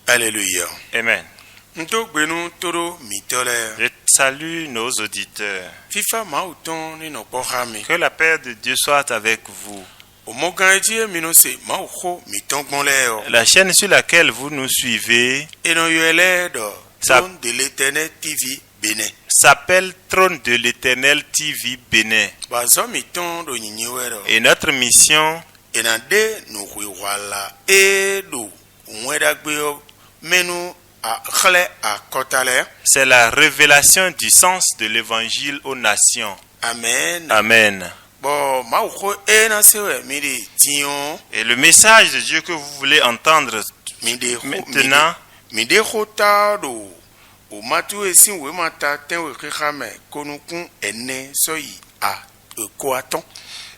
Alléluia. Amen. Je salue nos auditeurs. Que la paix de Dieu soit avec vous. La chaîne sur laquelle vous nous suivez s'appelle Trône de l'Éternel TV Bénin. Et notre mission c'est la révélation du sens de l'évangile aux nations. Amen. Amen. Et le message de Dieu que vous voulez entendre maintenant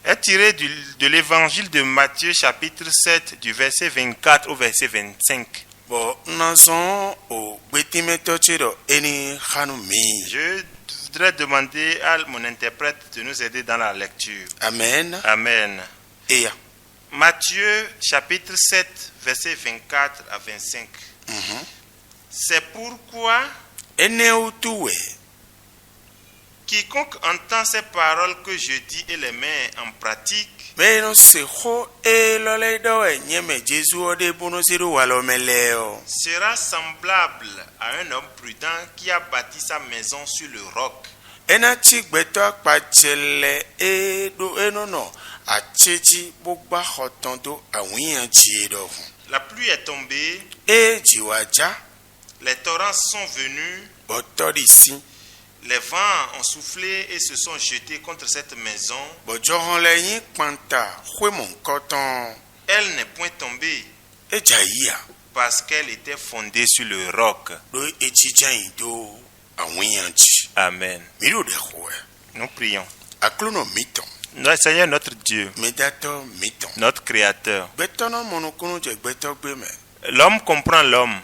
est tiré de l'évangile de Matthieu chapitre 7 du verset 24 au verset 25. Je voudrais demander à mon interprète de nous aider dans la lecture. Amen. Amen. Et Matthieu chapitre 7 verset 24 à 25. C'est pourquoi quiconque entend ces paroles que je dis et les met en pratique sera semblable à un homme prudent qui a bâti sa maison sur le roc. La pluie est tombée, les torrents sont venus, les vents ont soufflé et se sont jetés contre cette maison. Elle n'est point tombée parce qu'elle était fondée sur le roc. Amen. Nous prions. Notre Seigneur, notre Dieu, notre Créateur. L'homme comprend l'homme,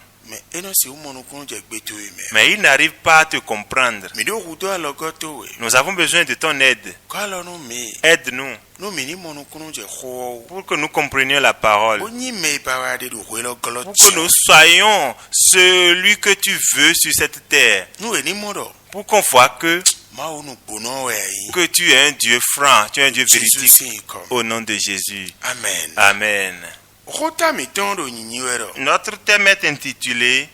mais il n'arrive pas à te comprendre. Nous avons besoin de ton aide. Aide-nous pour que nous comprenions la parole, pour que nous soyons celui que tu veux sur cette terre, pour qu'on voit que tu es un Dieu franc, tu es un Dieu véridique. Au nom de Jésus. Amen. Amen. Notre thème est intitulé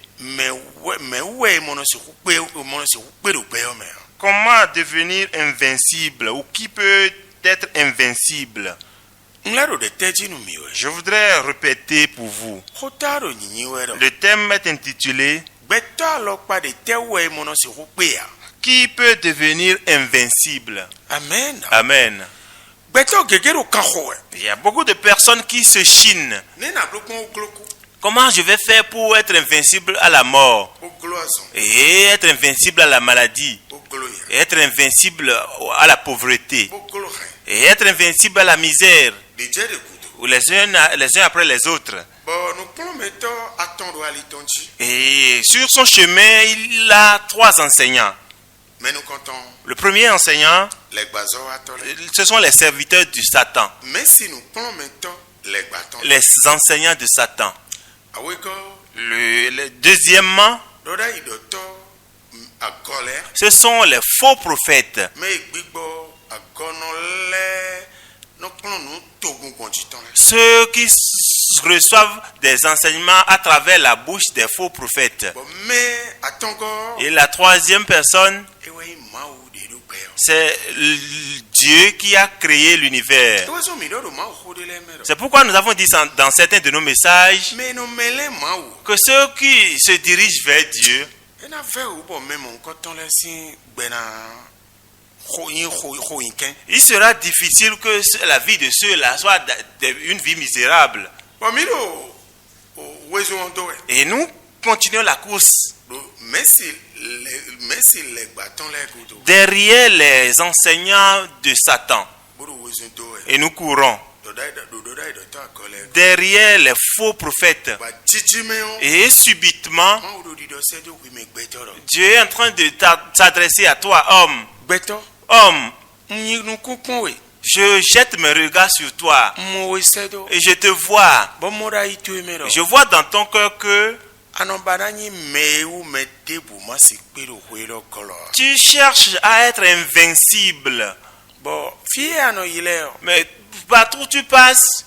Comment devenir invincible, ou qui peut être invincible. Je voudrais répéter pour vous. Le thème est intitulé Qui peut devenir invincible. Amen. Amen. Il y a beaucoup de personnes qui se chinent. Comment je vais faire pour être invincible à la mort, et être invincible à la maladie, et être invincible à la pauvreté, et être invincible à la misère, ou les uns après les autres. Et sur son chemin, il a 3 enseignants. Le premier enseignant, ce sont les serviteurs du Satan, les enseignants de Satan. Deuxièmement, Ce sont les faux prophètes. Ceux qui reçoivent des enseignements à travers la bouche des faux prophètes. Et la troisième personne, c'est Dieu qui a créé l'univers. C'est pourquoi nous avons dit dans certains de nos messages que ceux qui se dirigent vers Dieu, il sera difficile que la vie de ceux-là soit une vie misérable. Et nous continuons la course derrière les enseignants de Satan. Et nous courons derrière les faux prophètes. Et subitement, Dieu est en train de s'adresser à toi, homme. Homme, je jette mes regards sur toi et je te vois. Je vois dans ton cœur que tu cherches à être invincible. Mais partout où tu passes,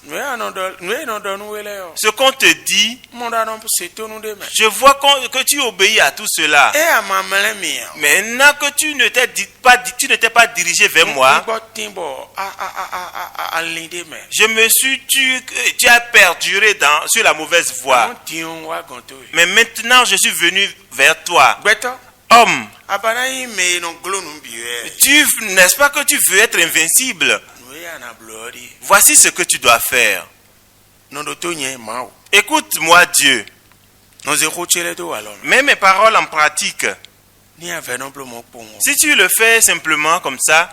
ce qu'on te dit, je vois que tu obéis à tout cela. Maintenant que tu n'étais pas dirigé vers moi, tu as perduré sur la mauvaise voie. Mais maintenant je suis venu vers toi. Homme, n'est-ce pas que tu veux être invincible? Voici ce que tu dois faire. Écoute-moi, Dieu. Mets mes paroles en pratique. Si tu le fais simplement comme ça,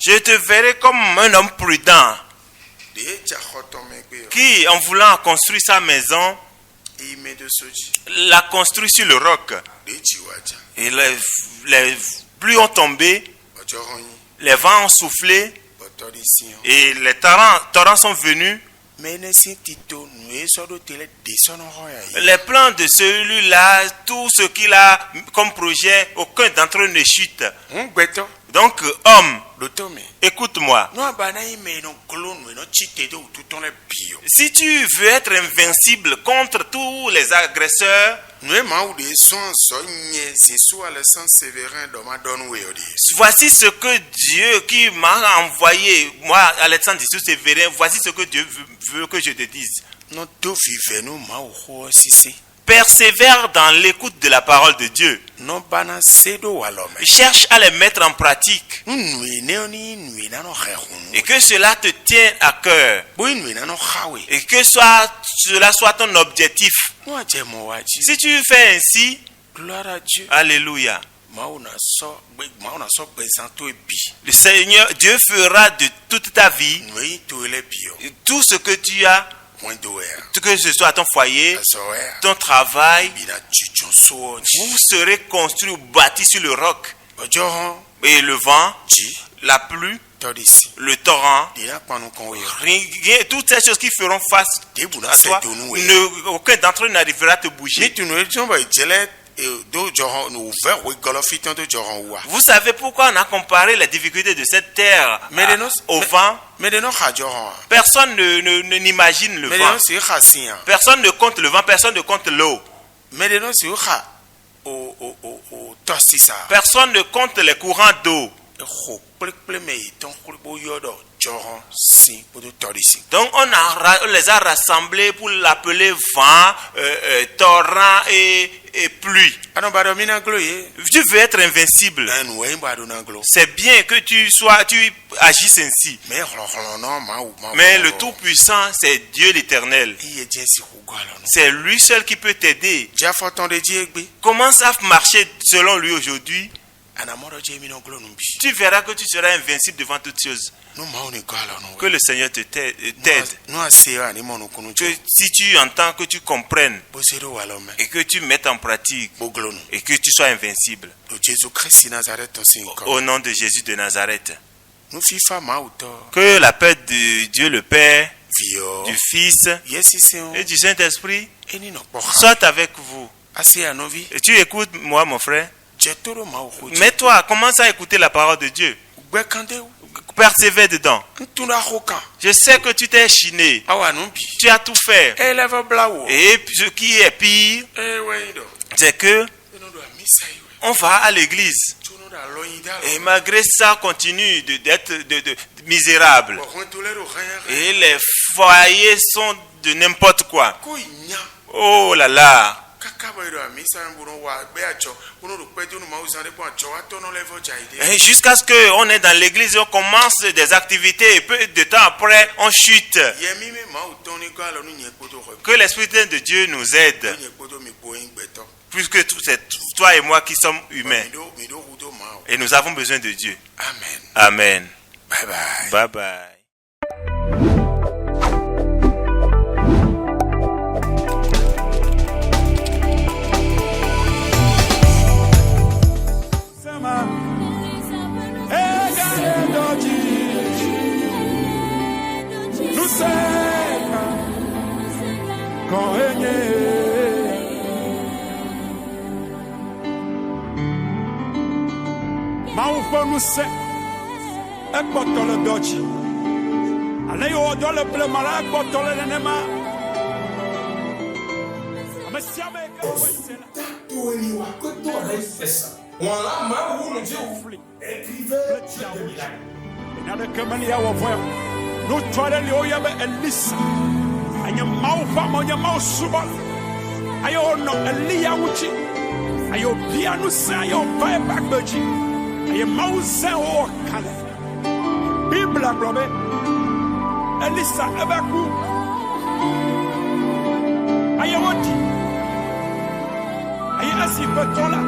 je te verrai comme un homme prudent qui, en voulant construire sa maison, l'a construit sur le roc. Et les pluies ont tombé, les vents ont soufflé et les torrents sont venus. Les plans de celui-là, tout ce qu'il a comme projet, aucun d'entre eux ne chute. Donc, homme, écoute-moi. Si tu veux être invincible contre tous les agresseurs, voici ce que Dieu qui m'a envoyé, moi, Alexandre Dissou Sévérin, voici ce que Dieu veut que je te dise. Persévère dans l'écoute de la parole de Dieu. Cherche à les mettre en pratique. Et que cela te tienne à cœur. Et que cela soit ton objectif. Si tu fais ainsi, alléluia. Le Seigneur, Dieu fera de toute ta vie tout ce que tu as. Que ce soit ton foyer, ton travail, vous serez construit ou bâti sur le roc. Et le vent, la pluie, le torrent, toutes ces choses qui feront face à toi, aucun d'entre eux n'arrivera à te bouger. Vous savez pourquoi on a comparé les difficultés de cette terre au vent? Personne n'imagine le vent. Personne ne compte le vent, personne ne compte l'eau. Personne ne compte les courants d'eau. Donc on les a rassemblés pour l'appeler vent, torrent et pluie. Tu veux être invincible. C'est bien que tu agisses ainsi. Mais le Tout-Puissant, c'est Dieu l'Éternel. C'est lui seul qui peut t'aider. Commence à marcher selon lui aujourd'hui. Tu verras que tu seras invincible devant toutes choses. Que le Seigneur t'aide. Que si tu entends, que tu comprennes et que tu mettes en pratique et que tu sois invincible. Au nom de Jésus de Nazareth. Que la paix de Dieu le Père, du Fils et du Saint-Esprit soit avec vous. Et tu écoutes moi, mon frère. Mais toi, commence à écouter la parole de Dieu. Persévère dedans. Je sais que tu t'es chiné. Tu as tout fait. Et ce qui est pire, c'est que on va à l'église. Et malgré ça, continue d'être misérable. Et les foyers sont de n'importe quoi. Oh là là. Et jusqu'à ce qu'on est dans l'église, on commence des activités et peu de temps après, on chute. Que l'Esprit de Dieu nous aide. Puisque c'est toi et moi qui sommes humains. Et nous avons besoin de Dieu. Amen. Bye bye. Bye bye. Nous c'est un botton le doji. Allez au dans le bleu malade botton le nema. Mais si avec voilà ma ou le Dieu écrivez na le kamania wa voya. Nous toile le oya be elisa. Anya mau fa mo nya mau suba. Ayo no elia wuchi. Ayo bia no sa ayo fa back beji. Aye mausa o kale Bibla globe Elisa ebaku aye woti aye asi betola